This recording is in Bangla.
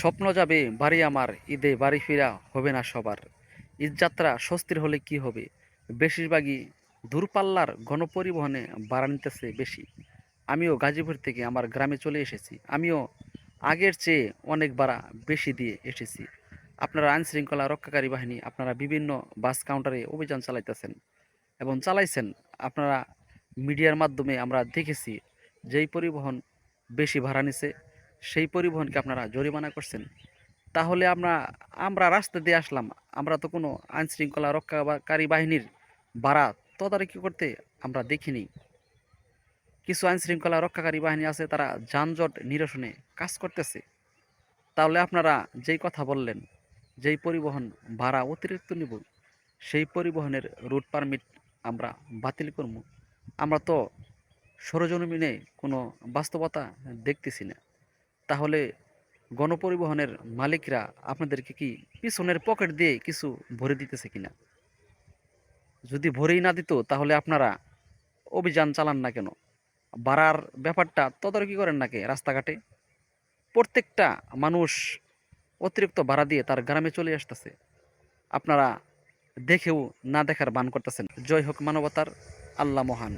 স্বপ্ন যাবে বাড়ি আমার, ঈদে বাড়ি ফিরা হবে না সবার। ঈদযাত্রা স্বস্তির হলে কি হবে? বেশিরভাগই দূরপাল্লার গণপরিবহনে ভাড়া নিতেছে বেশি। আমিও গাজীপুর থেকে আমার গ্রামে চলে এসেছি। আমিও আগের চেয়ে অনেক ভাড়া বেশি দিয়ে এসেছি। আপনারা আইনশৃঙ্খলা রক্ষাকারী বাহিনী আপনারা বিভিন্ন বাস কাউন্টারে অভিযান চালাইতেছেন এবং চালাইছেন। আপনারা মিডিয়ার মাধ্যমে আমরা দেখেছি, যেই পরিবহন বেশি ভাড়া নিছে সেই পরিবহনকে আপনারা জরিমানা করছেন। তাহলে আমরা আমরা রাস্তা দিয়ে আসলাম, আমরা তো কোনো আইন শৃঙ্খলা রক্ষাকারী বাহিনীর ভাড়া তদারকি করতে আমরা দেখিনি। কিছু আইন শৃঙ্খলা রক্ষাকারী বাহিনী আছে, তারা যানজট নিরসনে কাজ করতেছে। তাহলে আপনারা যেই কথা বললেন, যেই পরিবহন ভাড়া অতিরিক্ত নিব, সেই পরিবহনের রুট পারমিট আমরা বাতিল করব। আমরা তো সরজমিনে কোনো বাস্তবতা দেখতেছি না। তাহলে গণপরিবহনের মালিকরা আপনাদেরকে কি পিছনের পকেট দিয়ে কিছু ভরে দিতেছে কিনা? যদি ভরেই না দিত তাহলে আপনারা অভিযান চালান না কেন? ভাড়ার ব্যাপারটা তদারকি করেন নাকি রাস্তাঘাটে? প্রত্যেকটা মানুষ অতিরিক্ত ভাড়া দিয়ে তার গ্রামে চলে আসতেছে, আপনারা দেখেও না দেখার ভান করতেছেন। জয় হোক মানবতার, আল্লাহ মহান।